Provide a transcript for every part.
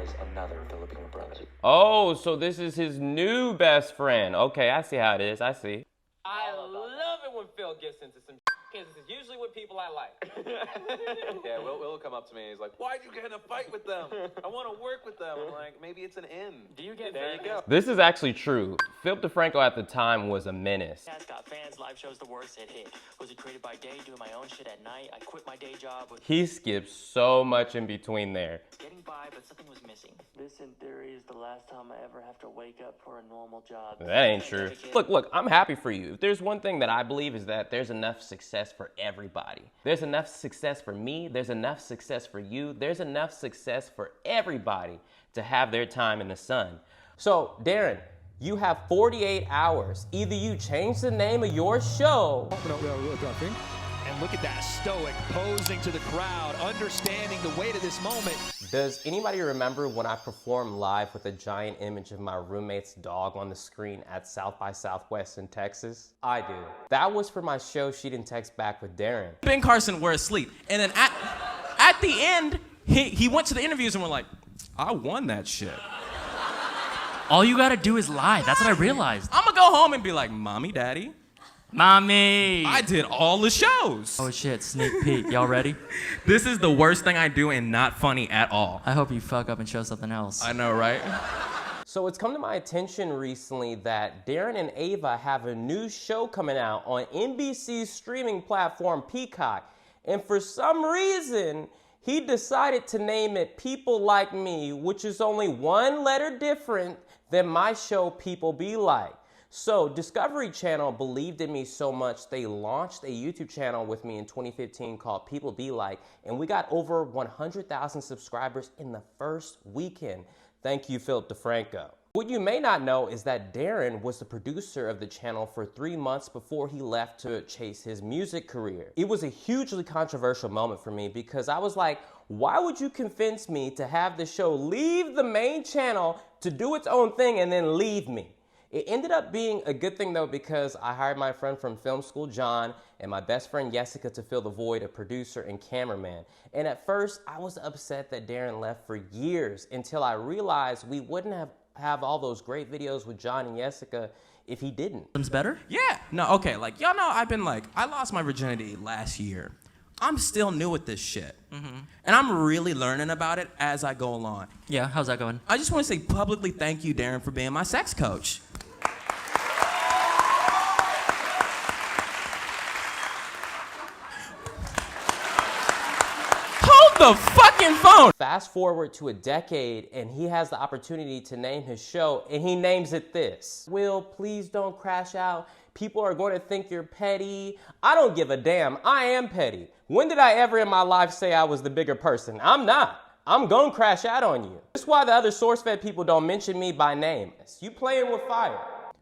was another Filipino brother. Oh, so this is his new best friend. Okay, I see how it is. I see. I love it when Phil gets into some because it's usually with people I like. Yeah, Will come up to me and he's like, why'd you get in a fight with them? I want to work with them. I'm like, maybe it's an in. Do you get There you go. This is actually true. Philip DeFranco at the time was a menace. Got fans, live shows the worst hit. Was it created by day, doing my own shit at night? I quit my day job. He skipped so much in between there. Getting by, but something was missing. This, in theory, is the last time I ever have to wake up for a normal job. That ain't true. Look, I'm happy for you. If there's one thing that I believe is that there's enough success for everybody. There's enough success for me. There's enough success for you. There's enough success for everybody to have their time in the sun. So, Darren, you have 48 hours. Either you change the name of your show. And look at that, stoic, posing to the crowd, understanding the weight of this moment. Does anybody remember when I performed live with a giant image of my roommate's dog on the screen at South by Southwest in Texas? I do. That was for my show She Didn't Text Back with Darren. Ben Carson were asleep. And then at the end, he went to the interviews and were like, I won that shit. All you gotta do is lie. That's what I realized. I'm gonna go home and be like, Mommy, Daddy, Mommy! I did all the shows. Oh shit, sneak peek. Y'all ready? This is the worst thing I do and not funny at all. I hope you fuck up and show something else. I know, right? So it's come to my attention recently that Darren and Ava have a new show coming out on NBC's streaming platform Peacock. And for some reason, he decided to name it People Like Me, which is only one letter different than my show People Be Like. So Discovery Channel believed in me so much, they launched a YouTube channel with me in 2015 called People Be Like, and we got over 100,000 subscribers in the first weekend. Thank you, Philip DeFranco. What you may not know is that Darren was the producer of the channel for 3 months before he left to chase his music career. It was a hugely controversial moment for me because I was like, why would you convince me to have the show leave the main channel to do its own thing and then leave me? It ended up being a good thing though because I hired my friend from film school, John, and my best friend Jessica to fill the void of producer and cameraman. And at first, I was upset that Darren left for years until I realized we wouldn't have all those great videos with John and Jessica if he didn't. Something's better? Yeah. No, okay, like, y'all know I lost my virginity last year. I'm still new at this shit. Mm-hmm. And I'm really learning about it as I go along. Yeah, how's that going? I just want to say publicly thank you, Darren, for being my sex coach. The fucking phone. Fast forward to a decade and he has the opportunity to name his show and he names it this. Will, please don't crash out. People are going to think you're petty. I don't give a damn. I am petty. When did I ever in my life say I was the bigger person? I'm not. I'm gonna crash out on you. That's why the other SourceFed people don't mention me by name. You playing with fire.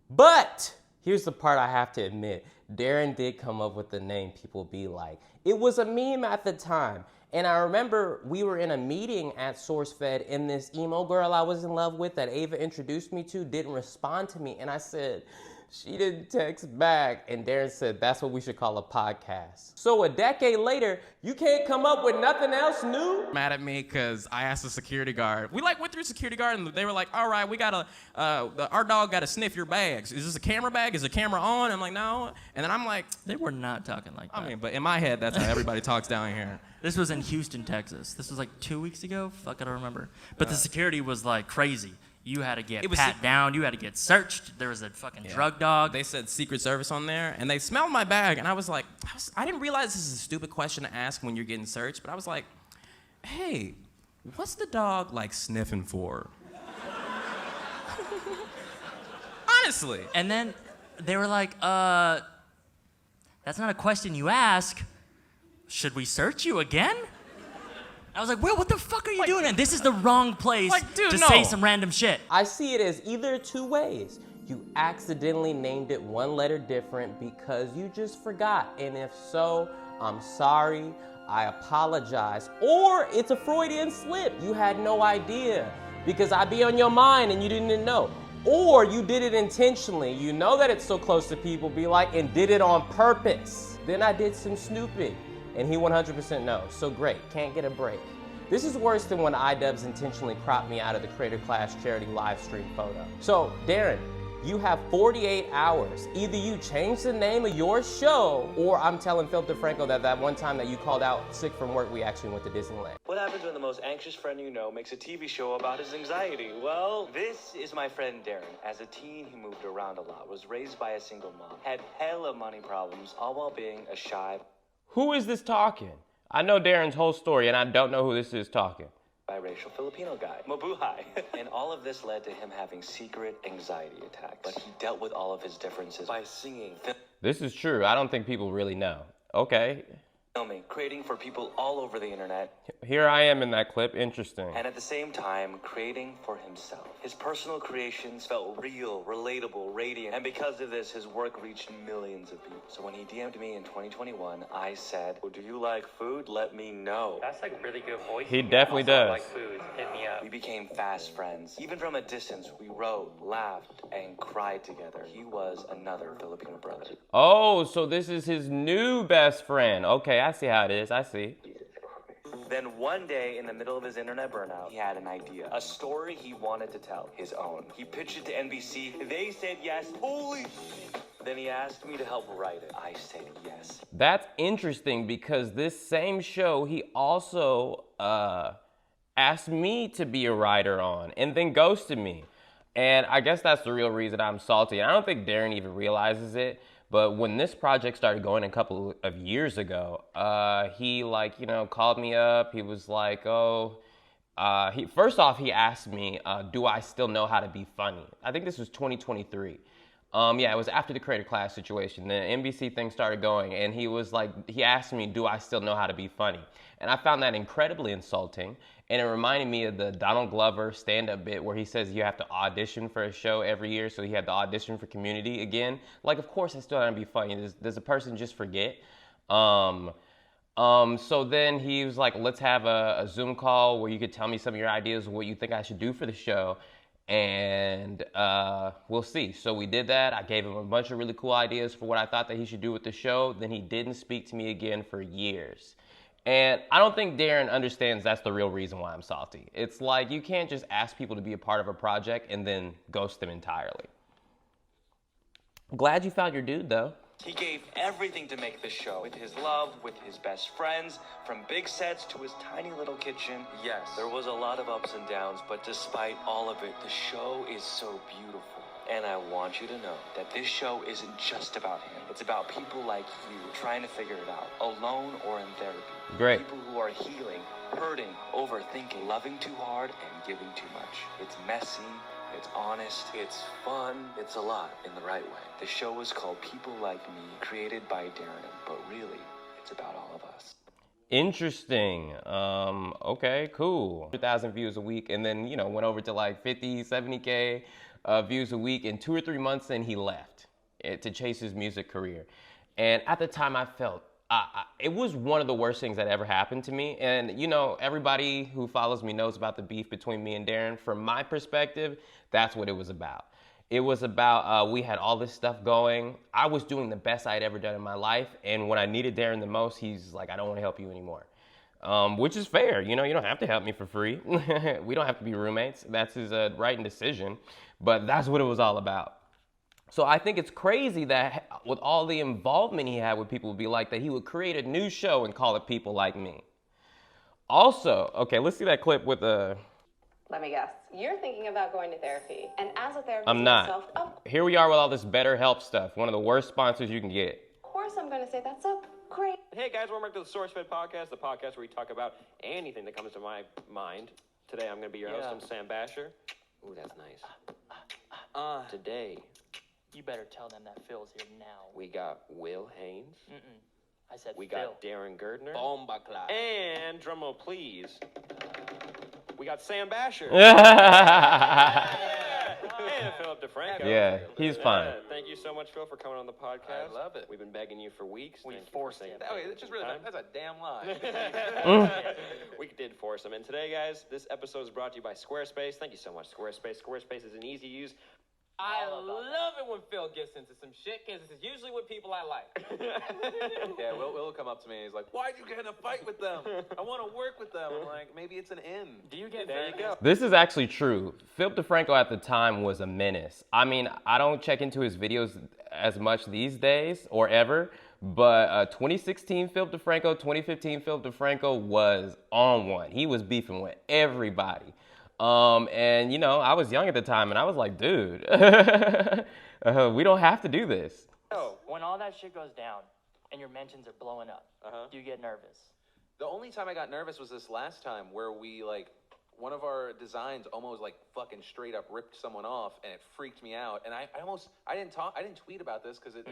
But here's the part I have to admit. Darren did come up with the name People Be Like. It was a meme at the time. And I remember we were in a meeting at SourceFed and this emo girl I was in love with that Ava introduced me to didn't respond to me. And I said, she didn't text back. And Darren said, that's what we should call a podcast. So a decade later, you can't come up with nothing else new? Mad at me because I asked the security guard. We went through security guard and they were like, all right, we gotta, our dog gotta sniff your bags. Is this a camera bag? Is the camera on? I'm like, no. And then I'm like, They were not talking like that. I mean, but in my head, that's how everybody talks down here. This was in Houston, Texas. This was like 2 weeks ago. Fuck, I don't remember. But the security was like crazy. You had to get pat down. You had to get searched. There was a fucking drug dog. They said Secret Service on there, and they smelled my bag, and I was like, I didn't realize this is a stupid question to ask when you're getting searched, but I was like, hey, what's the dog like sniffing for? Honestly. And then they were like, that's not a question you ask. Should we search you again? I was like, Will, what the fuck are you doing? And this is the wrong place to say some random shit. I see it as either two ways. You accidentally named it one letter different because you just forgot. And if so, I'm sorry, I apologize. Or it's a Freudian slip. You had no idea because I'd be on your mind and you didn't know. Or you did it intentionally. You know that it's so close to People Be Like and did it on purpose. Then I did some snooping and he 100% knows. So great, can't get a break. This is worse than when iDubbbz intentionally cropped me out of the Creator Clash charity live stream photo. So, Darren, you have 48 hours. Either you change the name of your show, or I'm telling Philip DeFranco that one time that you called out sick from work, we actually went to Disneyland. What happens when the most anxious friend you know makes a TV show about his anxiety? Well, this is my friend Darren. As a teen, he moved around a lot, was raised by a single mom, had hella money problems, all while being a shy, Who is this talking? I know Darren's whole story, and I don't know who this is talking. biracial Filipino guy, Mabuhay. And all of this led to him having secret anxiety attacks. But he dealt with all of his differences by singing, This is true. I don't think people really know. Okay. filming, creating for people all over the internet, Here I am in that clip. Interesting. and at the same time, creating for himself. His personal creations felt real, relatable, radiant, and because of this, his work reached millions of people. So when he DM'd me in 2021, I said, well, do you like food? Let me know. That's like really good voice. He definitely does. Like food. Hit me up. We became fast friends. Even from a distance, we wrote, laughed, and cried together. He was another Filipino brother. Oh, so this is his new best friend. Okay, I see how it is. I see. Then one day, in the middle of his internet burnout, he had an idea. A story he wanted to tell, his own. He pitched it to NBC. They said yes. Holy shit. Then he asked me to help write it. I said yes. That's interesting because this same show he also asked me to be a writer on and then ghosted me. And I guess that's the real reason I'm salty. And I don't think Darren even realizes it. But when this project started going a couple of years ago, he called me up. He was like, first off, he asked me, do I still know how to be funny? I think this was 2023. It was after the Creator Clash situation. The NBC thing started going, and he asked me, do I still know how to be funny? And I found that incredibly insulting, and it reminded me of the Donald Glover stand-up bit where he says you have to audition for a show every year, so he had to audition for Community again. Like, of course I still know how to be funny. Does a person just forget? So then he was like, let's have a Zoom call where you could tell me some of your ideas of what you think I should do for the show. And we'll see. So we did that. I gave him a bunch of really cool ideas for what I thought that he should do with the show. Then he didn't speak to me again for years. And I don't think Darren understands that's the real reason why I'm salty. It's like you can't just ask people to be a part of a project and then ghost them entirely. Glad you found your dude, though. He gave everything to make this show. With his love, with his best friends, from big sets to his tiny little kitchen. Yes, there was a lot of ups and downs, but despite all of it, the show is so beautiful. And I want you to know that this show isn't just about him. It's about people like you trying to figure it out, alone or in therapy. Great. People who are healing, hurting, overthinking, loving too hard, and giving too much. It's messy. It's honest, it's fun, it's a lot in the right way. The show is called People Like Me, created by Darren, but really, it's about all of us. Interesting. Okay, cool. 100,000 views a week, and then, went over to like 50, 70K views a week in 2 or 3 months, and he left to chase his music career. And at the time, I felt it was one of the worst things that ever happened to me. And, everybody who follows me knows about the beef between me and Darren. From my perspective, that's what it was about. It was about, we had all this stuff going. I was doing the best I'd ever done in my life. And when I needed Darren the most, he's like, I don't want to help you anymore. Which is fair. You don't have to help me for free. We don't have to be roommates. That's his right and decision. But that's what it was all about. So I think it's crazy that with all the involvement he had with people, would be like that he would create a new show and call it People Like Me. Also, okay, let's see that clip with Let me guess. You're thinking about going to therapy. And as a therapist I'm not. myself, of Here we are with all this BetterHelp stuff. One of the worst sponsors you can get. course I'm going to say that's a great. Hey guys, welcome back to the SourceFed Podcast, the podcast where we talk about anything that comes to my mind. Today I'm going to be your host. I'm Sam Basher. Ooh, that's nice. Today You better tell them that Phil's here now. we got Will Haynes. I said We Phil. got Darren Girdner. And drumroll please. We got Sam Basher. And Philip DeFranco. Yeah, he's fine. Thank you so much, Phil, for coming on the podcast. I love it. We've been begging you for weeks. We Thank you forced for saying it. that. It's just really, that's a damn lie. We did force them. And today, guys, this episode is brought to you by Squarespace. Thank you so much, Squarespace. Squarespace is an easy-to-use I love it when Phil gets into some shit, because it's usually with people I like. Yeah, Will come up to me. He's like, "Why'd you get in a fight with them? I want to work with them." I'm like, maybe it's an in. Do you get There you go. This is actually true. Philip DeFranco at the time was a menace. I mean, I don't check into his videos as much these days or ever, but 2016 Philip DeFranco, 2015 Philip DeFranco was on one. He was beefing with everybody. And you know, I was young at the time and I was like, dude, we don't have to do this. So, when all that shit goes down and your mentions are blowing up, do you get nervous? The only time I got nervous was this last time where we one of our designs almost fucking straight up ripped someone off, and it freaked me out. And I didn't tweet about this because it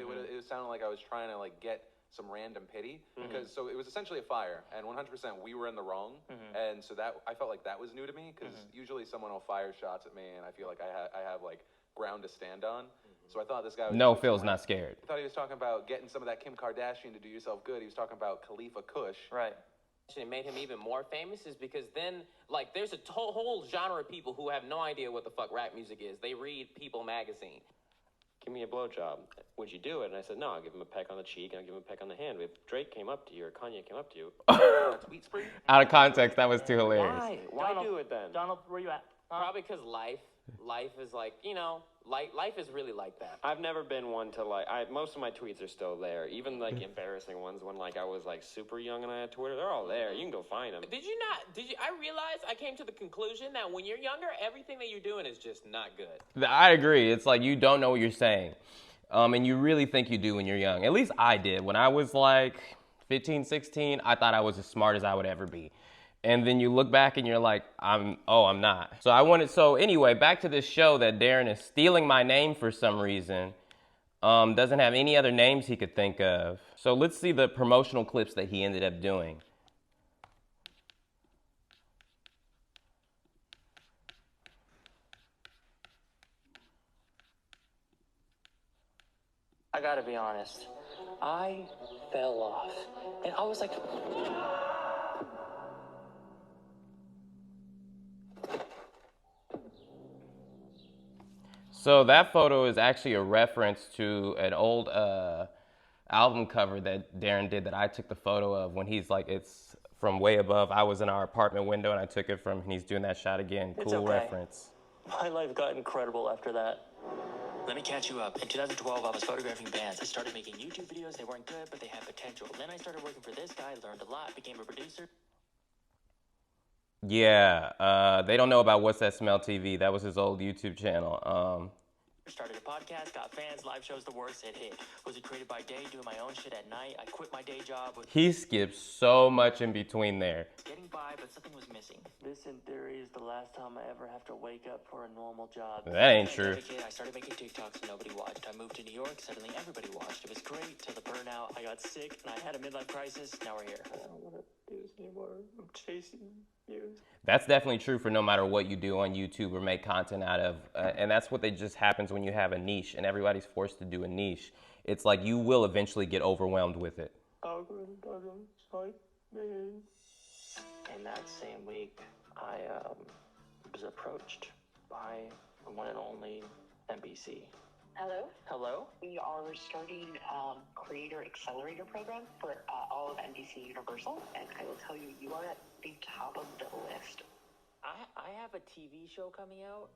sounded like I was trying to get some random pity, because so it was essentially a fire, and 100% we were in the wrong, and so that I felt like that was new to me, because usually someone will fire shots at me, and I feel like I have ground to stand on. So I thought this guy was No, Phil's not scared. I thought he was talking about getting some of that Kim Kardashian to do yourself good. He was talking about Khalifa Kush. Right. It made him even more famous is because then, there's a whole genre of people who have no idea what the fuck rap music is. They read People magazine. Give me a blowjob. Would you do it? And I said, no, I'll give him a peck on the cheek and I'll give him a peck on the hand. If Drake came up to you or Kanye came up to you, tweet spree? Out of context, that was too hilarious. Why do it then? Donald, where you at? Probably because life is life is really like that. I've never been one to most of my tweets are still there. Even embarrassing ones when I was super young and I had Twitter, they're all there. You can go find them. I realized I came to the conclusion that when you're younger, everything that you're doing is just not good. I agree. It's like you don't know what you're saying. And you really think you do when you're young. At least I did. When I was 15, 16, I thought I was as smart as I would ever be. And then you look back and you're like, I'm not. So anyway, back to this show that Darren is stealing my name for some reason. Doesn't have any other names he could think of. So let's see the promotional clips that he ended up doing. I gotta be honest. I fell off. And I was like... So that photo is actually a reference to an old album cover that Darren did that I took the photo of when he's it's from way above. I was in our apartment window and I took it from, and he's doing that shot again. Cool okay. Reference. My life got incredible after that. Let me catch you up. In 2012, I was photographing bands. I started making YouTube videos. They weren't good, but they had potential. Then I started working for this guy, learned a lot, became a producer. Yeah, they don't know about What's That Smell TV. That was his old YouTube channel. Started a podcast, got fans, live shows, the works, it hit. Was it created by day, doing my own shit at night? I quit my day job. He skips so much in between there. Getting by, but something was missing. This, in theory, is the last time I ever have to wake up for a normal job. That ain't true. I started making TikToks and nobody watched. I moved to New York, suddenly everybody watched. It was great till the burnout. I got sick and I had a midlife crisis. Now we're here. I don't want to do this anymore. I'm chasing you. That's definitely true for no matter what you do on YouTube or make content out of. And that's what just happens when you have a niche and everybody's forced to do a niche. It's like you will eventually get overwhelmed with it. Algorithm doesn't like me. And that same week, I was approached by the one and only NBC. Hello? Hello? We are starting Creator Accelerator program for all of NBC Universal, and I will tell you, you are at the top of the list. I have a TV show coming out.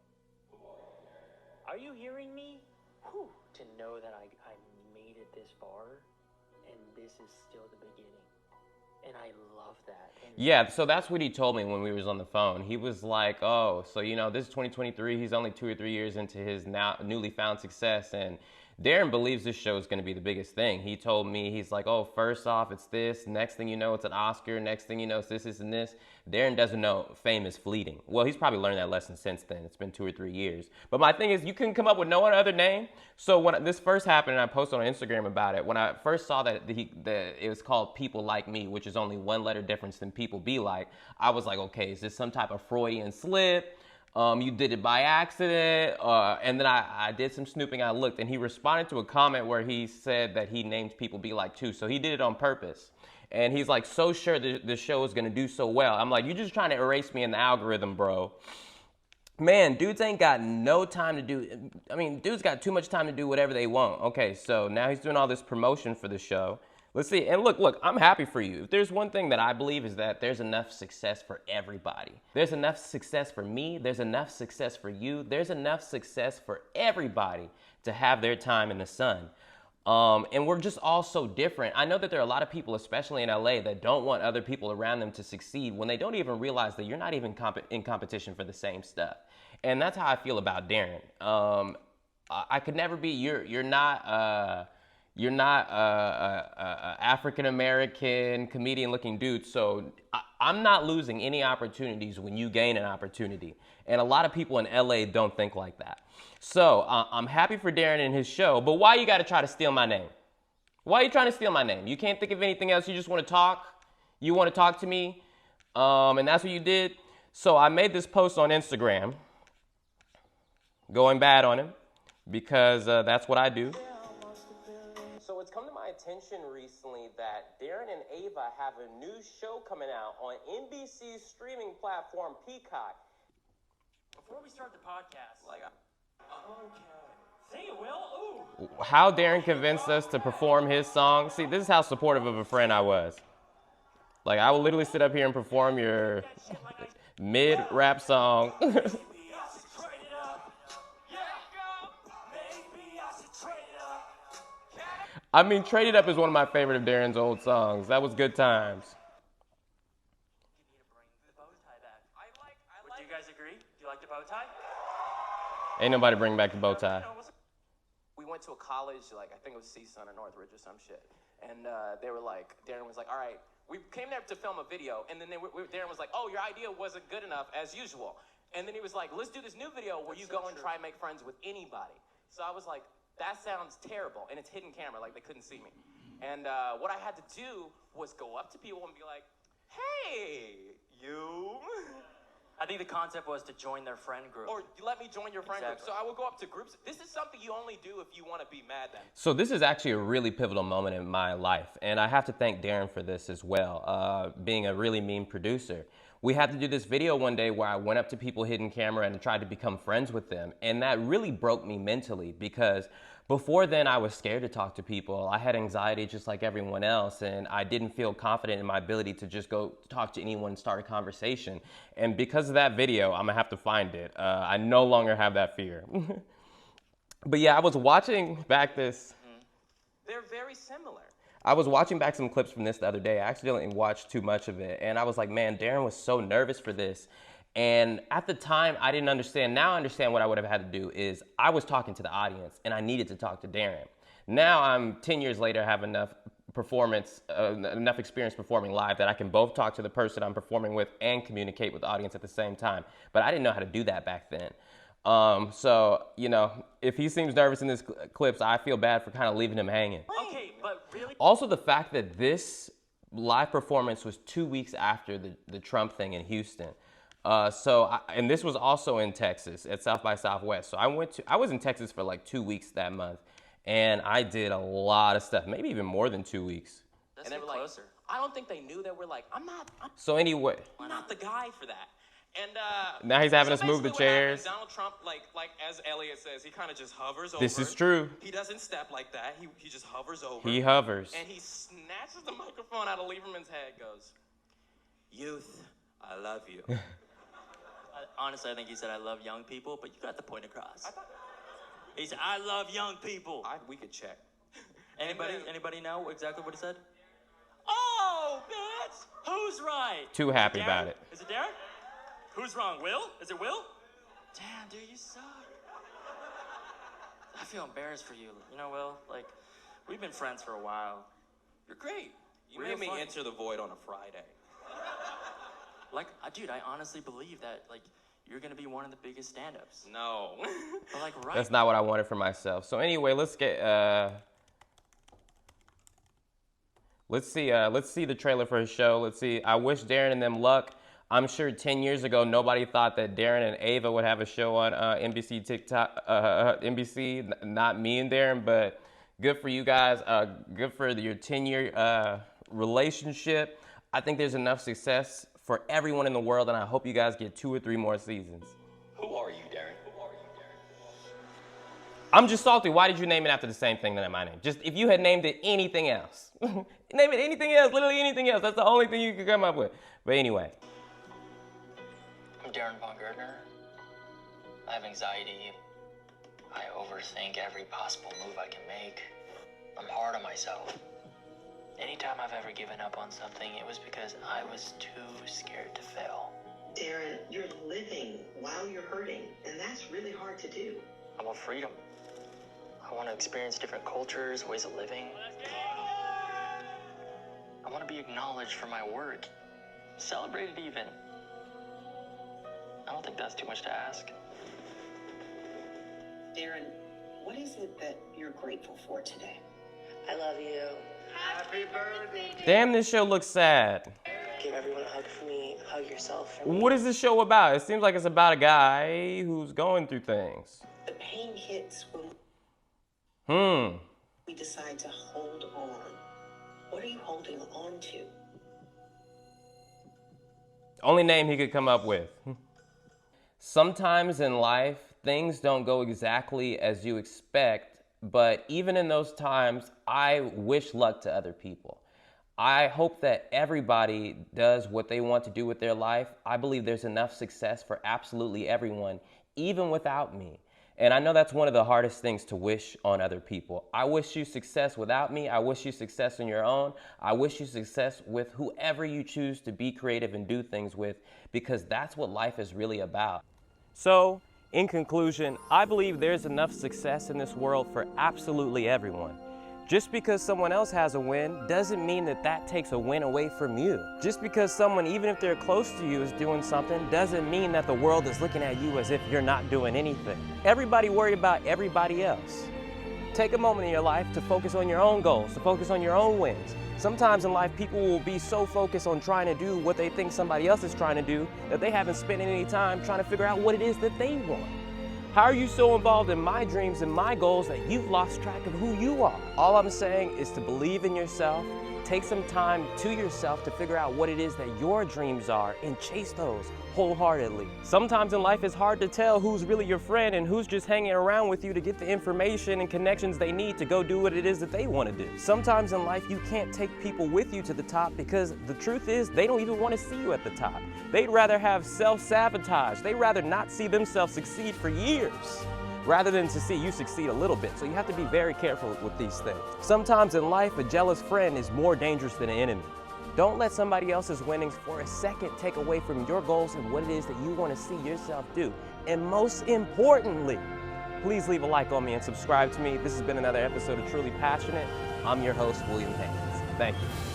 Are you hearing me? Whew. To know that I made it this far, and this is still the beginning. And I love that. Yeah, so that's what he told me when we was on the phone. He was like, oh, so, this is 2023. He's only 2 or 3 years into his now newly found success. And Darren believes this show is going to be the biggest thing. He told me, he's like, oh, first off, it's this. Next thing you know, it's an Oscar. Next thing you know, it's this, and this. Darren doesn't know fame is fleeting. Well, he's probably learned that lesson since then. It's been 2 or 3 years. But my thing is, you couldn't come up with no other name. So when this first happened, and I posted on Instagram about it, when I first saw that it was called People Like Me, which is only 1 letter difference than People Be Like, I was like, okay, is this some type of Freudian slip? You did it by accident, and then I did some snooping. I looked, and he responded to a comment where he said that he named People Be Like too, so he did it on purpose. And he's like, so sure the show is going to do so well. I'm like, you're just trying to erase me in the algorithm, bro. man, dudes ain't got no time to do, I mean, dudes got too much time to do whatever they want. Okay, so now he's doing all this promotion for the show. Let's see, and look, I'm happy for you. If there's one thing that I believe is that there's enough success for everybody. There's enough success for me, there's enough success for you, there's enough success for everybody to have their time in the sun. And we're just all so different. I know that there are a lot of people, especially in LA, that don't want other people around them to succeed when they don't even realize that you're not even in competition for the same stuff. And that's how I feel about Darren. I could never be, you're not a African-American comedian-looking dude, so I'm not losing any opportunities when you gain an opportunity. And a lot of people in LA don't think like that. So I'm happy for Darren and his show, but why you gotta try to steal my name? Why are you trying to steal my name? You can't think of anything else, you just wanna talk? You wanna talk to me? And that's what you did? So I made this post on Instagram, going bad on him, because that's what I do. So it's come to my attention recently that Darren and Ava have a new show coming out on NBC's streaming platform, Peacock. Before we start the podcast, okay. Say it, Will. Ooh. How Darren convinced us to perform his song. See, this is how supportive of a friend I was. Like, I will literally sit up here and perform your mid-rap song. I mean, Trade It Up is one of my favorite of Darren's old songs. That was good times. You need to bring the bow tie back. Do you guys agree? Do you like the bow tie? Ain't nobody bring back the bow tie. We went to a college, like, I think it was CSUN or Northridge or some shit. And they were like, Darren was like, all right, we came there to film a video. And then Darren was like, oh, your idea wasn't good enough as usual. And then he was like, let's do this new video where you go and try and make friends with anybody. So I was like, that sounds terrible, and it's hidden camera, like they couldn't see me. And what I had to do was go up to people and be like, hey, you. I think the concept was to join their friend group. Or let me join your friend group. So I would go up to groups. This is something you only do if you want to be mad then. So this is actually a really pivotal moment in my life, and I have to thank Darren for this as well, being a really mean producer. We had to do this video one day where I went up to people hidden camera and tried to become friends with them, and that really broke me mentally because before then I was scared to talk to people. I had anxiety just like everyone else, and I didn't feel confident in my ability to just go talk to anyone and start a conversation. And because of that video, I'm gonna have to find it. I no longer have that fear. But yeah, I was watching back this. They're very similar. I was watching back some clips from this the other day. I accidentally watched too much of it. And I was like, man, Darren was so nervous for this. And at the time, I didn't understand. Now I understand what I would have had to do is I was talking to the audience and I needed to talk to Darren. Now I'm 10 years later, have enough enough experience performing live that I can both talk to the person I'm performing with and communicate with the audience at the same time. But I didn't know how to do that back then. So, you know, if he seems nervous in these clips, I feel bad for kind of leaving him hanging. Okay, but really? Also, the fact that this live performance was 2 weeks after the Trump thing in Houston. And this was also in Texas at South by Southwest. So I was in Texas for like 2 weeks that month, and I did a lot of stuff, maybe even more than 2 weeks. And they were like, I don't think they knew that we're like, I'm not the guy for that. And now he's having us move the chairs. Donald Trump, like as Elliot says, he kind of just hovers over. This is true. He doesn't step like that. He just hovers over. He hovers. And he snatches the microphone out of Lieberman's head, goes, "Youth, I love you." Honestly, I think he said, "I love young people," but you got the point across. He said, "I love young people." We could check. Anybody know exactly what he said? Oh, bitch! Who's right? Too happy about it. Is it Darren? Who's wrong? Will? Is it Will? Damn, dude, you suck. I feel embarrassed for you. You know, Will, like, we've been friends for a while. You're great. You made me enter the void on a Friday. Like, dude, I honestly believe that, like, you're gonna be one of the biggest stand-ups. No. But, like, right. That's not what I wanted for myself. So anyway, let's see the trailer for his show. Let's see. I wish Darren and them luck. I'm sure 10 years ago, nobody thought that Darren and Ava would have a show on NBC TikTok, NBC, not me and Darren, but good for you guys. Good for your 10-year relationship. I think there's enough success for everyone in the world, and I hope you guys get 2 or 3 more seasons. Who are you? I'm just salty. Why did you name it after the same thing that my name? Just if you had named it anything else. Name it anything else, literally anything else. That's the only thing you could come up with. But anyway. I'm Darren Von Gardner. I have anxiety. I overthink every possible move I can make. I'm hard on myself. Anytime I've ever given up on something, it was because I was too scared to fail. Darren, you're living while you're hurting, and that's really hard to do. I want freedom. I want to experience different cultures, ways of living. I want to be acknowledged for my work, celebrated even. I don't think that's too much to ask. Darren, what is it that you're grateful for today? I love you. Happy birthday. Damn, this show looks sad. Give everyone a hug for me. Hug yourself for me. What is this show about? It seems like it's about a guy who's going through things. The pain hits when we decide to hold on. What are you holding on to? Only name he could come up with. Sometimes in life, things don't go exactly as you expect, but even in those times, I wish luck to other people. I hope that everybody does what they want to do with their life. I believe there's enough success for absolutely everyone, even without me. And I know that's one of the hardest things to wish on other people. I wish you success without me. I wish you success on your own. I wish you success with whoever you choose to be creative and do things with, because that's what life is really about. So, in conclusion, I believe there's enough success in this world for absolutely everyone. Just because someone else has a win doesn't mean that that takes a win away from you. Just because someone, even if they're close to you, is doing something doesn't mean that the world is looking at you as if you're not doing anything. Everybody worry about everybody else. Take a moment in your life to focus on your own goals, to focus on your own wins. Sometimes in life, people will be so focused on trying to do what they think somebody else is trying to do that they haven't spent any time trying to figure out what it is that they want. How are you so involved in my dreams and my goals that you've lost track of who you are? All I'm saying is to believe in yourself, take some time to yourself to figure out what it is that your dreams are and chase those wholeheartedly. Sometimes in life it's hard to tell who's really your friend and who's just hanging around with you to get the information and connections they need to go do what it is that they want to do. Sometimes in life you can't take people with you to the top because the truth is they don't even want to see you at the top. They'd rather have self-sabotage. They'd rather not see themselves succeed for years rather than to see you succeed a little bit. So you have to be very careful with these things. Sometimes in life, a jealous friend is more dangerous than an enemy. Don't let somebody else's winnings for a second take away from your goals and what it is that you want to see yourself do. And most importantly, please leave a like on me and subscribe to me. This has been another episode of Truly Passionate. I'm your host, William Haynes. Thank you.